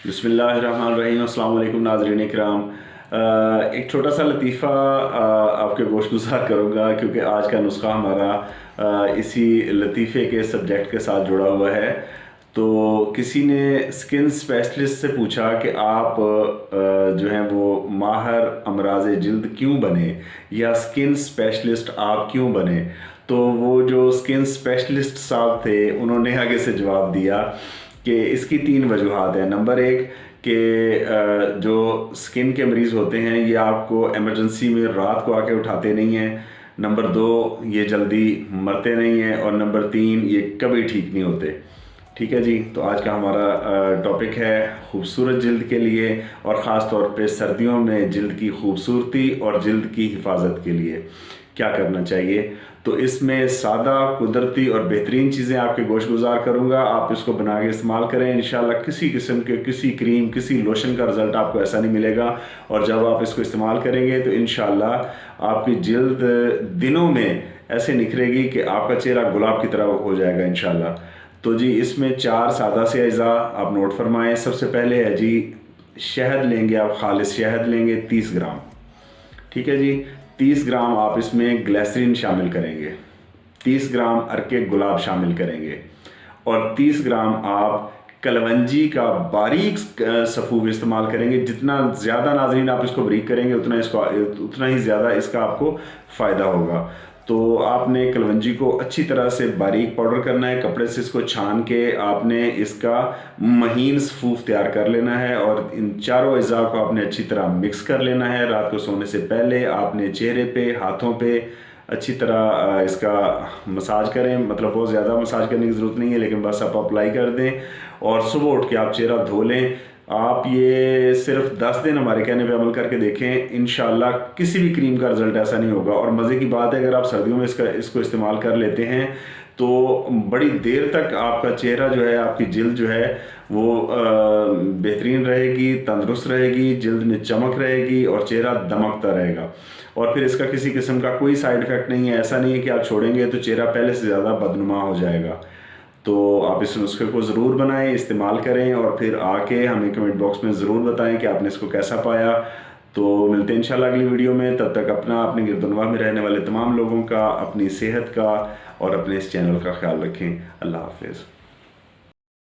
बिस्मिल्लाहिर्रहमानिर्रहीम। अस्सलाम वालेकुम नाज़रीन इकराम। एक छोटा सा लतीफ़ा आपके गोशगुज़ार करूँगा क्योंकि आज का नुस्खा हमारा इसी लतीफ़े के सब्जेक्ट के साथ जुड़ा हुआ है। तो किसी ने स्किन स्पेशलिस्ट से पूछा कि आप जो हैं वो माहिर अमराज़ जिल्द क्यों बने या स्किन स्पेशलिस्ट आप क्यों बने। तो वो जो स्किन स्पेशलिस्ट साहब थे उन्होंने आगे से जवाब दिया कि इसकी 3 वजूहात हैं। नंबर 1 कि जो स्किन के मरीज़ होते हैं ये आपको एमरजेंसी में रात को आके उठाते नहीं हैं। नंबर 2 ये जल्दी मरते नहीं हैं। और नंबर 3 ये कभी ठीक नहीं होते। ठीक है जी। तो आज का हमारा टॉपिक है खूबसूरत जिल्द के लिए और ख़ास तौर पे सर्दियों में जिल्द की खूबसूरती और जिल्द की हिफाजत के लिए क्या करना चाहिए। तो इसमें सादा, कुदरती और बेहतरीन चीज़ें आपके गोशगुजार करूँगा। आप इसको बना के इस्तेमाल करें। इंशाल्लाह किसी किस्म के किसी क्रीम, किसी लोशन का रिज़ल्ट आपको ऐसा नहीं मिलेगा। और जब आप इसको इस्तेमाल करेंगे तो इंशाल्लाह आपकी जिल्द दिनों में ऐसे निखरेगी कि आपका चेहरा गुलाब की तरह हो जाएगा इंशाल्लाह। तो जी इसमें 4 सादा से अज़ा आप नोट फरमाएँ। सबसे पहले है जी शहद लेंगे आप, खालिस शहद लेंगे 30 ग्राम। ठीक है जी। 30 ग्राम आप इसमें ग्लिसरीन शामिल करेंगे, 30 ग्राम अर्के गुलाब शामिल करेंगे और 30 ग्राम आप कलवंजी का बारीक सफ़ूफ इस्तेमाल करेंगे। जितना ज़्यादा नाज़रीन आप इसको बारीक करेंगे उतना ही ज़्यादा इसका आपको फ़ायदा होगा। तो आपने कलवंजी को अच्छी तरह से बारीक पाउडर करना है। कपड़े से इसको छान के आपने इसका महीन सफ़ूफ तैयार कर लेना है और इन चारों अज़ा को आपने अच्छी तरह मिक्स कर लेना है। रात को सोने से पहले आपने चेहरे पे, हाथों पे अच्छी तरह इसका मसाज करें। मतलब बहुत ज़्यादा मसाज करने की ज़रूरत नहीं है, लेकिन बस आप अप्लाई कर दें और सुबह उठ के आप चेहरा धो लें। आप ये सिर्फ 10 दिन हमारे कहने पे अमल करके देखें। इंशाल्लाह किसी भी क्रीम का रिज़ल्ट ऐसा नहीं होगा। और मज़े की बात है, अगर आप सर्दियों में इसको इस्तेमाल कर लेते हैं तो बड़ी देर तक आपका चेहरा जो है, आपकी जिल्द जो है वो बेहतरीन रहेगी, तंदुरुस्त रहेगी, जिल्द में चमक रहेगी और चेहरा दमकता रहेगा। और फिर इसका किसी किस्म का कोई साइड इफ़ेक्ट नहीं है। ऐसा नहीं है कि आप छोड़ेंगे तो चेहरा पहले से ज़्यादा बदनुमा हो जाएगा। तो आप इस नुस्खे को ज़रूर बनाएं, इस्तेमाल करें और फिर आके हमें कमेंट बॉक्स में ज़रूर बताएं कि आपने इसको कैसा पाया। तो मिलते हैं इंशाल्लाह अगली वीडियो में। तब तक अपने गिरदनवाह में रहने वाले तमाम लोगों का, अपनी सेहत का और अपने इस चैनल का ख्याल रखें। अल्लाह हाफ़िज़।